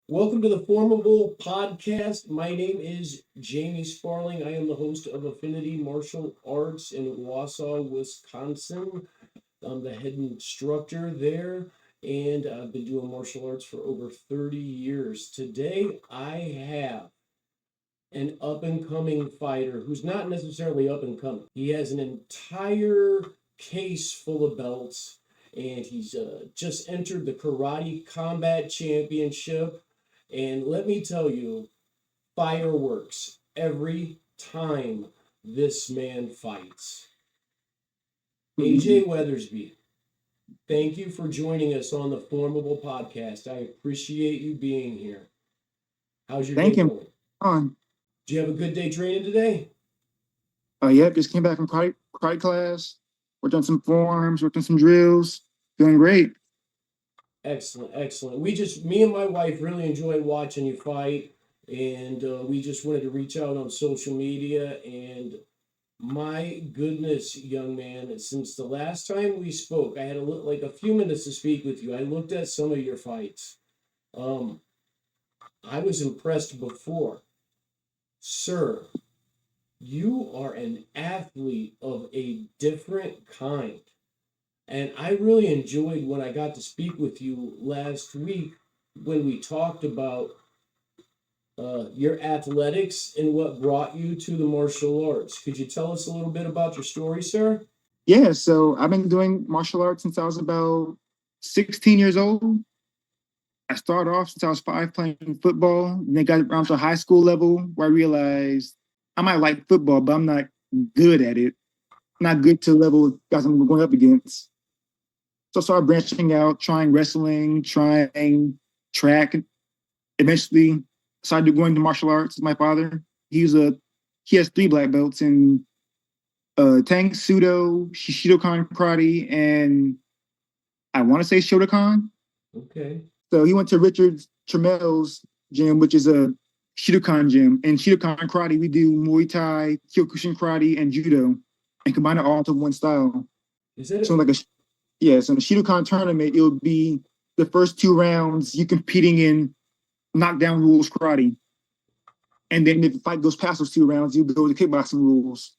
Welcome to the FormABLE Podcast. My name is Jamie Sparling. I am the host of Affinity Martial Arts in Wausau, Wisconsin. I'm the head instructor there, and I've been doing martial arts for over 30 years. Today, I have an up-and-coming fighter who's not necessarily up-and-coming. He has an entire case full of belts, and he's just entered the Karate Combat Championship. And let me tell you, fireworks every time this man fights. AJ Weathersby, thank you for joining us on the FormABLE Podcast. I appreciate you being here. How's your day going? On. Did you have a good day training today? Yep, just came back from karate class. Worked on some forms, worked on some drills. Feeling great. Excellent. Me and my wife really enjoy watching you fight, and we just wanted to reach out on social media. And my goodness, young man, since the last time we spoke, I had a few minutes to speak with you. I looked at some of your fights. I was impressed before. Sir, you are an athlete of a different kind. And I really enjoyed when I got to speak with you last week when we talked about your athletics and what brought you to the martial arts. Could you tell us a little bit about your story, sir? Yeah, so I've been doing martial arts since I was about 16 years old. I started off since I was 5 playing football, and then got around to high school level where I realized I might like football, but I'm not good at it. I'm not good to the level guys I'm going up against. So I started branching out, trying wrestling, trying track. Eventually started going to martial arts with my father. He has 3 black belts in Tang, Sudo, Shidokan Karate, and I want to say Shotokan. Okay. So he went to Richard Tramel's gym, which is a Shidokan gym. In Shidokan Karate, we do Muay Thai, Kyokushin Karate, and Judo, and combine it all into one style. Is that so in the Shidokan tournament, it would be the first 2 rounds you competing in knockdown rules karate. And then if the fight goes past those 2 rounds, you go to kickboxing rules.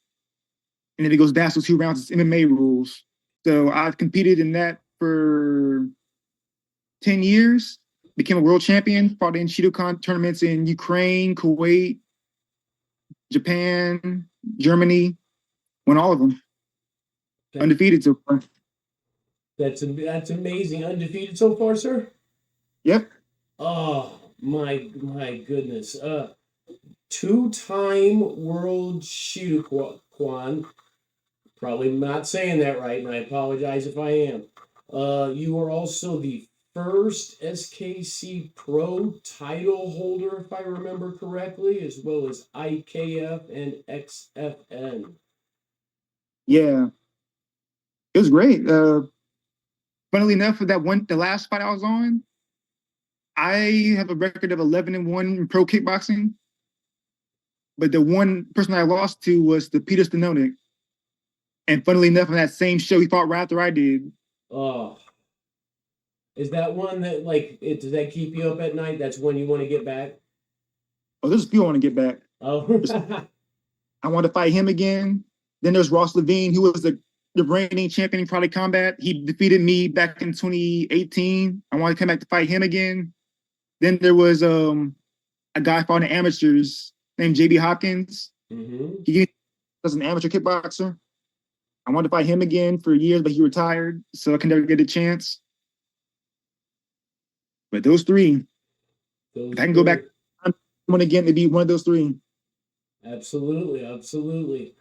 And if it goes past those 2 rounds, it's MMA rules. So I've competed in that for 10 years, became a world champion, fought in Shidokan tournaments in Ukraine, Kuwait, Japan, Germany, won all of them. Okay. Undefeated so far. That's amazing. Undefeated so far, sir? Yep. Oh, my goodness. 2-time world Shidokan. Probably not saying that right, and I apologize if I am. You are also the first SKC Pro title holder, if I remember correctly, as well as IKF and XFN. Yeah. It was great. Funnily enough, for the last fight I was on, I have a record of 11-1 in pro kickboxing. But the one person I lost to was the Peter Stanonik. And funnily enough, on that same show, he fought right after I did. Oh. Is that one that, does that keep you up at night? That's when you want to get back? Oh, there's a few I want to get back. Oh. I want to fight him again. Then there's Ross Levine, who was the reigning champion in Karate Combat. He defeated me back in 2018. I want to come back to fight him again. Then there was a guy fought in amateurs named JB Hopkins. Mm-hmm. He was an amateur kickboxer. I wanted to fight him again for years, but he retired, so I can never get a chance. But those 3, if I can go back one again, it'd be one of those 3. Absolutely.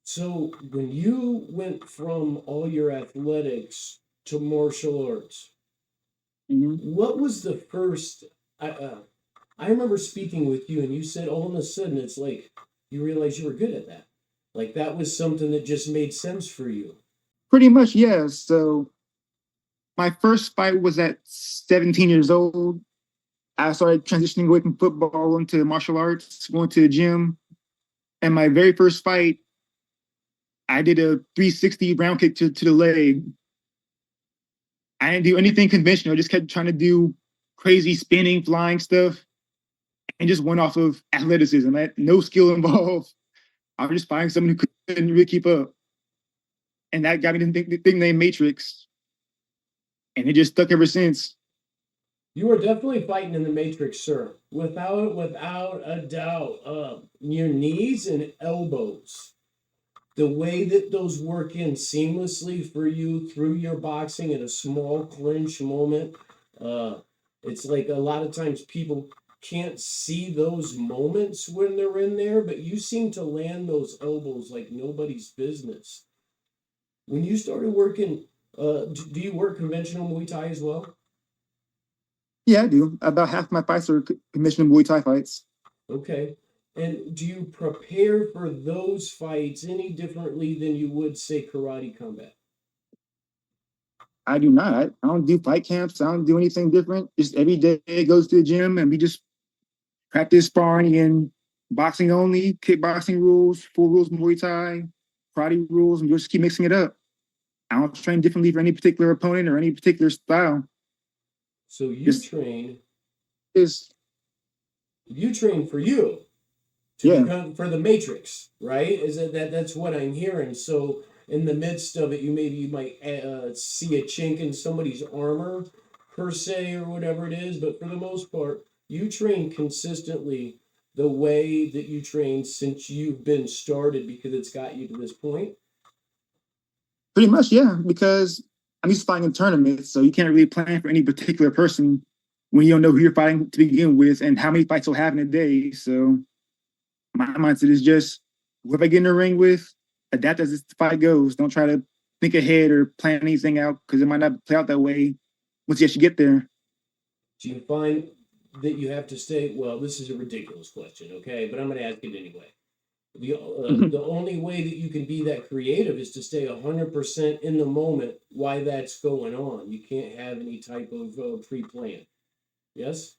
So when you went from all your athletics to martial arts, what was the first? I remember speaking with you, and you said all of a sudden it's like you realized you were good at that. Like that was something that just made sense for you. Pretty much, yeah. So my first fight was at 17 years old. I started transitioning away from football into martial arts, going to the gym. And my very first fight, I did a 360 round kick to the leg. I didn't do anything conventional. I just kept trying to do crazy spinning, flying stuff, and just went off of athleticism. I had no skill involved. I was just finding someone who couldn't really keep up. And that got me the thing named Matrix. And it just stuck ever since. You are definitely fighting in the Matrix, sir. Without a doubt. Your knees and elbows, the way that those work in seamlessly for you through your boxing in a small clinch moment. It's like a lot of times people can't see those moments when they're in there, but you seem to land those elbows like nobody's business. When you started working, do you work conventional Muay Thai as well? Yeah, I do. About half my fights are conventional Muay Thai fights. Okay. And do you prepare for those fights any differently than you would, say, karate combat? I do not. I don't do fight camps. I don't do anything different. Just every day goes to the gym and we just practice sparring in boxing only, kickboxing rules, full rules Muay Thai, karate rules, and just keep mixing it up. I don't train differently for any particular opponent or any particular style. So you Just train, is you train for you to yeah. become for the Matrix, right? Is it that's what I'm hearing? So in the midst of it, you might see a chink in somebody's armor per se or whatever it is, but for the most part, you train consistently the way that you train since you've been started because it's got you to this point. Pretty much, yeah, because I'm used to fighting in tournaments, so you can't really plan for any particular person when you don't know who you're fighting to begin with and how many fights you'll have in a day. So my mindset is just whoever I get in the ring with, adapt as the fight goes. Don't try to think ahead or plan anything out because it might not play out that way once you actually get there. Do you find that you have to stay? Well, this is a ridiculous question, okay, but I'm going to ask it anyway. The only way that you can be that creative is to stay 100% in the moment while that's going on. You can't have any type of pre-plan. Yes?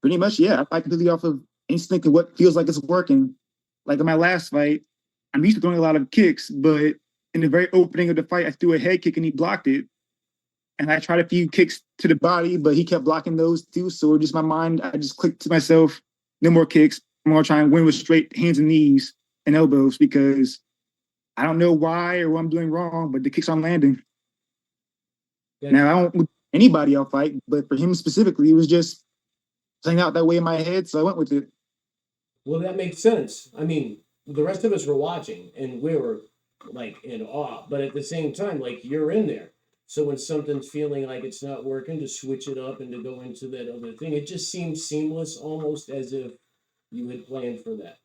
Pretty much, yeah. I fight completely off of instinct and what feels like it's working. Like in my last fight, I'm used to throwing a lot of kicks, but in the very opening of the fight, I threw a head kick and he blocked it. And I tried a few kicks to the body, but he kept blocking those too. So just my mind, I just clicked to myself, no more kicks. I'm gonna try and win with straight hands and knees and elbows because I don't know why or what I'm doing wrong, but the kicks I'm landing. Now I don't with anybody I'll fight, but for him specifically, it was just playing out that way in my head, so I went with it. Well, that makes sense. I mean, the rest of us were watching and we were like in awe, but at the same time, like you're in there. So when something's feeling like it's not working, to switch it up and to go into that other thing, it just seems seamless, almost as if you had planned for that.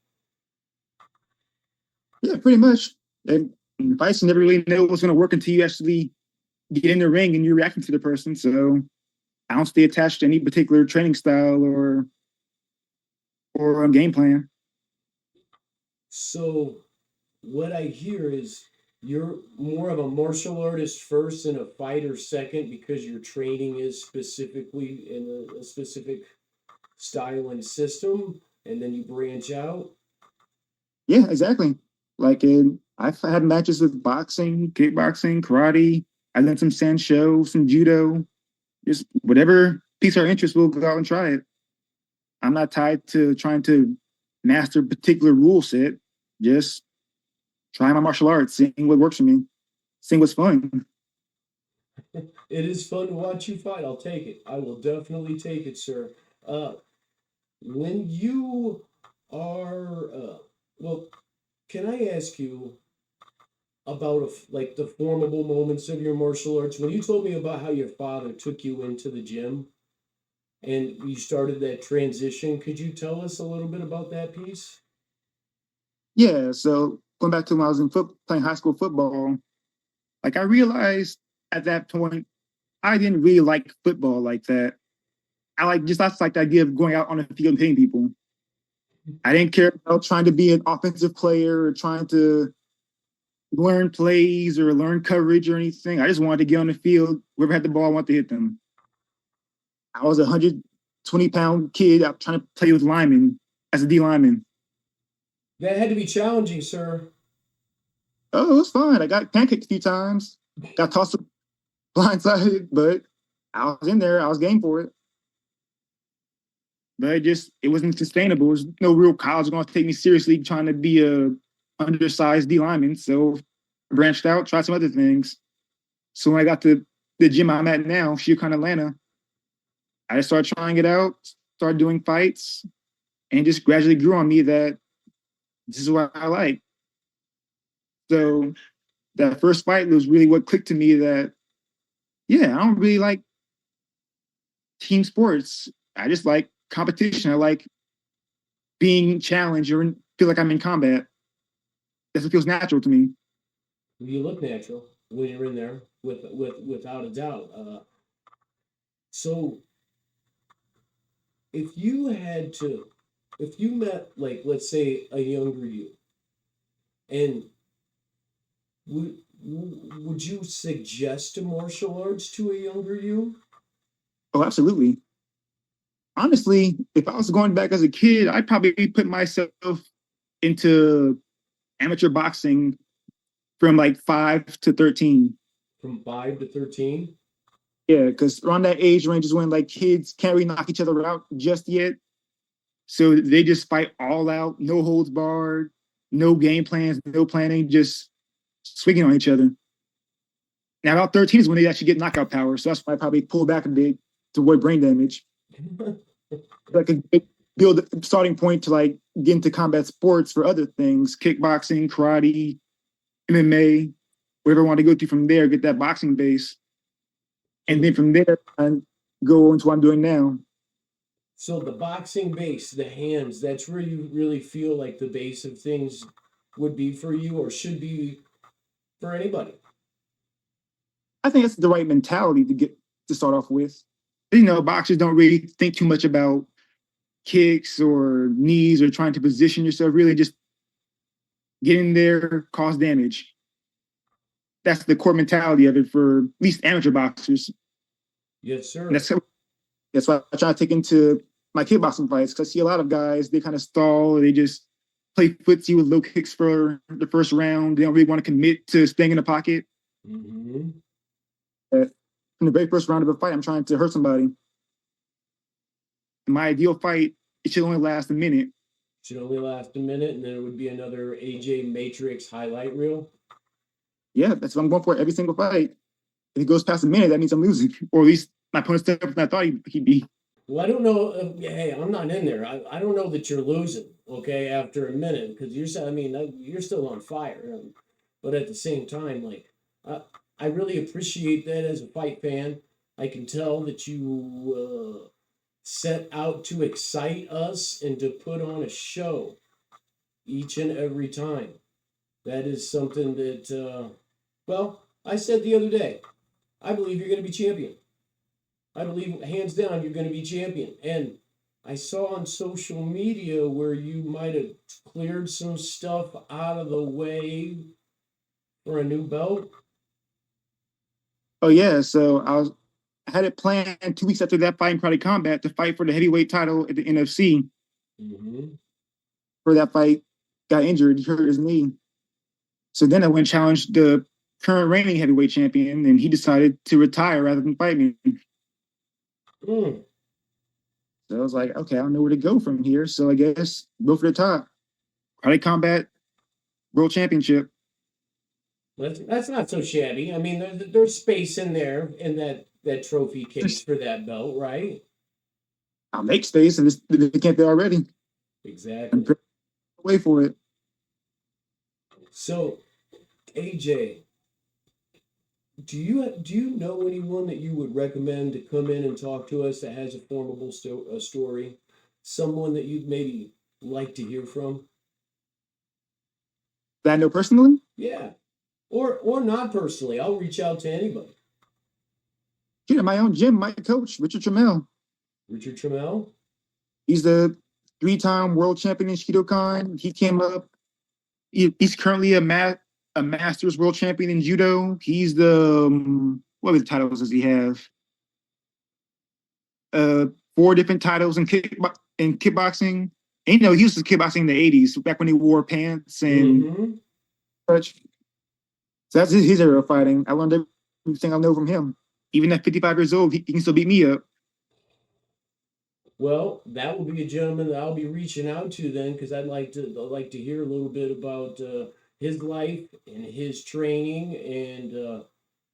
Yeah, pretty much. And fights never really know what's going to work until you actually get in the ring and you're reacting to the person. So I don't stay attached to any particular training style or a game plan. So what I hear is you're more of a martial artist first and a fighter second because your training is specifically in a specific style and system, and then you branch out. Yeah, exactly. I've had matches with boxing, kickboxing, karate. I done some sanshou, some judo. Just whatever piques our interest, we'll go out and try it. I'm not tied to trying to master a particular rule set. Just trying my martial arts, seeing what works for me, seeing what's fun. It is fun to watch you fight. I'll take it. I will definitely take it, sir. Uh, when you are, well, can I ask you about like the formable moments of your martial arts? When you told me about how your father took you into the gym and you started that transition, could you tell us a little bit about that piece? Yeah, so going back to when I was in playing high school football, like I realized at that point I didn't really like football like that. That's like the idea of going out on the field and hitting people. I didn't care about trying to be an offensive player or trying to learn plays or learn coverage or anything. I just wanted to get on the field. Whoever had the ball, I wanted to hit them. I was a 120-pound kid out trying to play with linemen as a D lineman. That had to be challenging, sir. Oh, it was fun. I got pancaked a few times. Got tossed blindsided, but I was in there. I was game for it. But it wasn't sustainable. There was no real college going to take me seriously trying to be a undersized D lineman. So I branched out, tried some other things. So when I got to the gym I'm at now, Shidokan Atlanta, I just started trying it out, started doing fights, and just gradually grew on me that this is what I like. So that first fight was really what clicked to me that, yeah, I don't really like team sports. I just like competition. I like being challenged or feel like I'm in combat. That's what feels natural to me. You look natural when you're in there, without a doubt. So if you had to, if you met, like, let's say, a younger you, and would you suggest martial arts to a younger you? Oh, absolutely. Honestly, if I was going back as a kid, I'd probably put myself into amateur boxing from like 5 to 13. From 5 to 13? Yeah, because around that age range is when like kids can't really knock each other out just yet. So they just fight all out, no holds barred, no game plans, no planning, just swinging on each other. Now about 13 is when they actually get knockout power. So that's why I probably pull back a bit to avoid brain damage. Like a build a starting point to like get into combat sports for other things, kickboxing, karate, MMA, whatever I want to go to from there, get that boxing base. And then from there, I go into what I'm doing now. So the boxing base, the hands, that's where you really feel like the base of things would be for you, or should be for anybody. I think that's the right mentality to start off with. You know, boxers don't really think too much about kicks or knees or trying to position yourself. Really, just get in there, cause damage. That's the core mentality of it for at least amateur boxers. Yes, sir. And that's why I try to take into my kickboxing fights, because I see a lot of guys, they kind of stall, they just play footsie with low kicks for the first round. They don't really want to commit to staying in the pocket. Mm-hmm. In the very first round of a fight, I'm trying to hurt somebody. In my ideal fight, it should only last a minute. Should only last a minute, and then it would be another AJ Matrix highlight reel. Yeah, that's what I'm going for every single fight. If it goes past a minute, that means I'm losing, or at least my opponent's tougher than I thought he'd be. Well, I don't know. Hey, I'm not in there. I don't know that you're losing, okay, after a minute, because you're still on fire. But at the same time, like, I really appreciate that as a fight fan. I can tell that you set out to excite us and to put on a show each and every time. That is something that, well, I said the other day, I believe you're going to be champion. I believe, hands down, you're going to be champion. And I saw on social media where you might have cleared some stuff out of the way for a new belt. Oh yeah, so I had it planned 2 weeks after that fight in Karate Combat to fight for the heavyweight title at the NFC. Mm-hmm. For that fight, got injured, he hurt his knee. So then I went and challenged the current reigning heavyweight champion, and he decided to retire rather than fight me. Mm. So I was like, okay, I don't know where to go from here. So I guess go for the top. Karate Combat World Championship. That's not so shabby. I mean, there's space in there in that trophy case for that belt, right? I'll make space, and they can't there already. Exactly. Wait for it. So, AJ, do you know anyone that you would recommend to come in and talk to us that has a formable story? Someone that you'd maybe like to hear from? That I know personally? Yeah. Or not personally. I'll reach out to anybody. In my own gym, my coach, Richard Trammell. Richard Trammell? He's the 3-time world champion in Shidokan. He came up. He's currently a Masters world champion in Judo. He's the what other titles does he have? 4 different titles in kickboxing. And he used to kickboxing in the 80s, back when he wore pants and such. So that's his era of fighting. I learned everything I know from him. even at 55 years old, he can still beat me up. Well, that will be a gentleman that I'll be reaching out to then, because I'd like to hear a little bit about his life and his training, and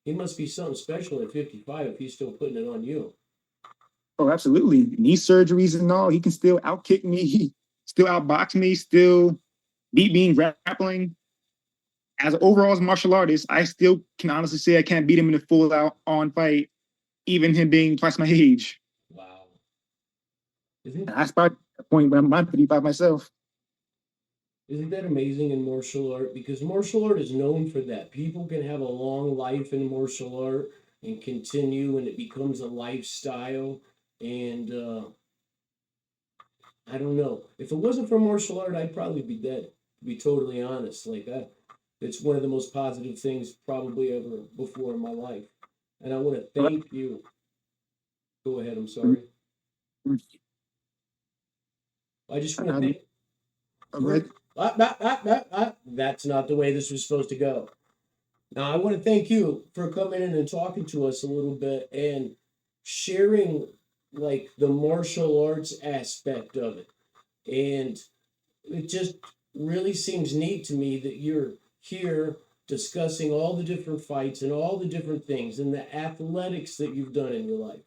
he must be something special at 55 if he's still putting it on you. Oh, absolutely. Knee surgeries and all, he can still outkick me, still outbox me, still beat me in grappling. As an overall martial artist, I still can honestly say I can't beat him in a full out on fight, even him being twice my age. Wow. And I started at a point when I'm 55 myself. Isn't that amazing in martial art? Because martial art is known for that. People can have a long life in martial art and continue, and it becomes a lifestyle. And I don't know. If it wasn't for martial art, I'd probably be dead, to be totally honest. Like that, it's one of the most positive things probably ever before in my life. And I want to thank you. Go ahead, I'm sorry. I just want to thank. That's not the way this was supposed to go. Now, I want to thank you for coming in and talking to us a little bit and sharing like the martial arts aspect of it. And it just really seems neat to me that you're here discussing all the different fights and all the different things and the athletics that you've done in your life.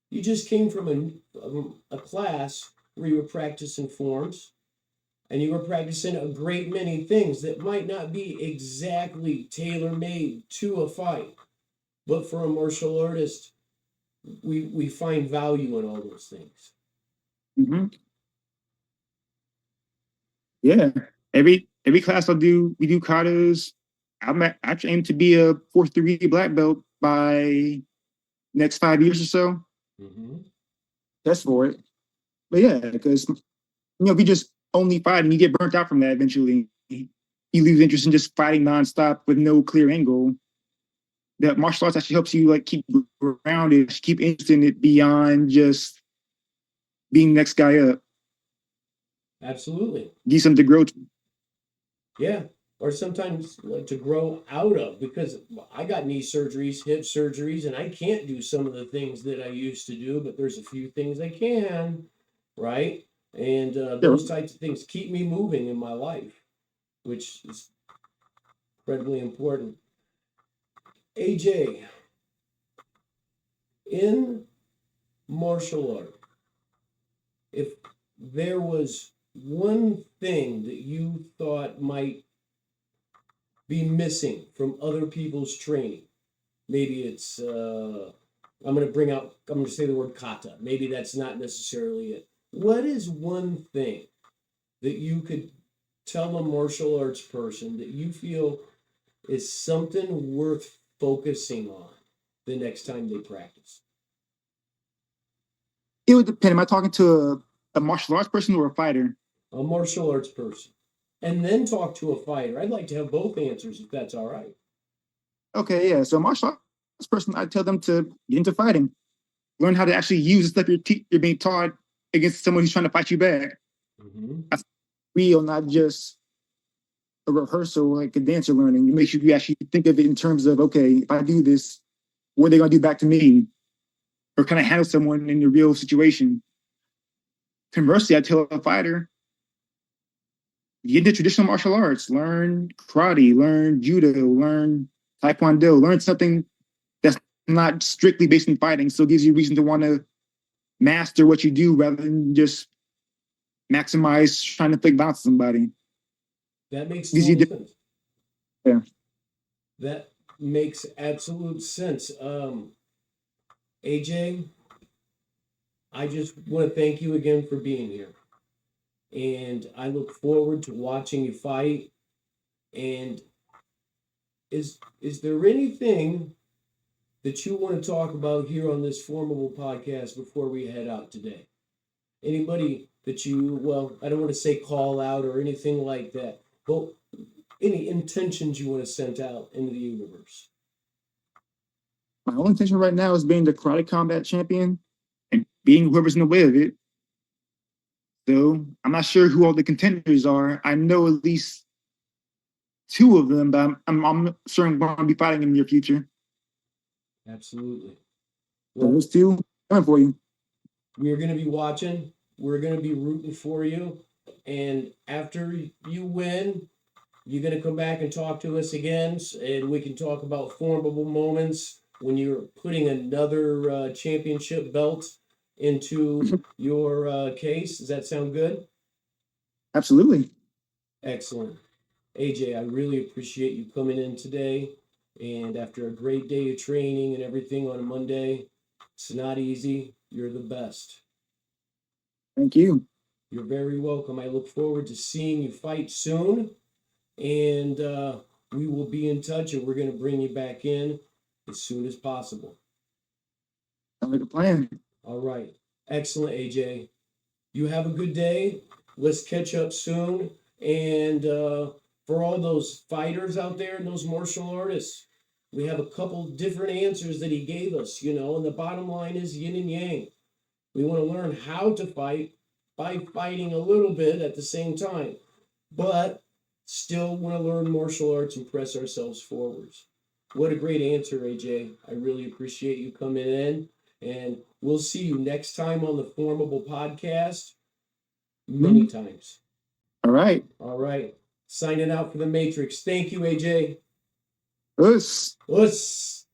You just came from a class where you were practicing forms, and you were practicing a great many things that might not be exactly tailor-made to a fight. But for a martial artist, we find value in all those things. Mm-hmm. Yeah. Every class we do katas. I aim to be a 4th-degree black belt by next 5 years or so. Mm-hmm. That's for it. But yeah, because if you just only fight and you get burnt out from that eventually, you lose interest in just fighting nonstop with no clear end goal. That martial arts actually helps you like keep grounded, keep interested in it beyond just being the next guy up. Absolutely. Give something to grow to. Yeah. Or sometimes like to grow out of, because I got knee surgeries, hip surgeries, and I can't do some of the things that I used to do, but there's a few things I can, right? And those types of things keep me moving in my life, which is incredibly important. AJ, in martial art, if there was one thing that you thought might be missing from other people's training, maybe it's, I'm going to say the word kata. Maybe that's not necessarily it. What is one thing that you could tell a martial arts person that you feel is something worth focusing on the next time they practice? It would depend. Am I talking to a martial arts person or a fighter? A martial arts person. And then talk to a fighter. I'd like to have both answers if that's all right. Okay, yeah. So a martial arts person, I tell them to get into fighting. Learn how to actually use the stuff you're being taught against someone who's trying to fight you back. Mm-hmm. That's real, not just a rehearsal like a dancer learning. It makes you actually think of it in terms of, okay, if I do this, what are they going to do back to me? Or can I handle someone in a real situation? Conversely, I tell a fighter, get into traditional martial arts, learn karate, learn judo, learn taekwondo, learn something that's not strictly based in fighting, so it gives you reason to want to master what you do rather than just maximize trying to fake bounce somebody. That makes total sense. Yeah. That makes absolute sense. AJ, I just want to thank you again for being here. And I look forward to watching you fight. And is there anything that you want to talk about here on this FormABLE podcast before we head out today? Anybody that I don't want to say call out or anything like that, but any intentions you want to send out into the universe? My only intention right now is being the karate combat champion and being whoever's in the way of it. So I'm not sure who all the contenders are. I know at least 2 of them, but I'm certain I'm going to be fighting in the near future. Absolutely. So Well, those two coming for you. we're going to be watching. We're going to be rooting for you. And after you win, you're going to come back and talk to us again, and we can talk about formidable moments when you're putting another championship belt into your case. Does that sound good? Absolutely. Excellent. AJ, I really appreciate you coming in today. And after a great day of training and everything on a Monday, it's not easy. You're the best. Thank you. You're very welcome. I look forward to seeing you fight soon. And we will be in touch, and we're going to bring you back in as soon as possible. Sounds like a plan. All right. Excellent, AJ. You have a good day. Let's catch up soon. And for all those fighters out there and those martial artists, we have a couple different answers that he gave us, and the bottom line is yin and yang. We want to learn how to fight by fighting a little bit at the same time, but still want to learn martial arts and press ourselves forwards. What a great answer, AJ. I really appreciate you coming in, and we'll see you next time on the FormABLE Podcast many times. All right. All right. Signing out for the Matrix. Thank you, AJ. Us. Us.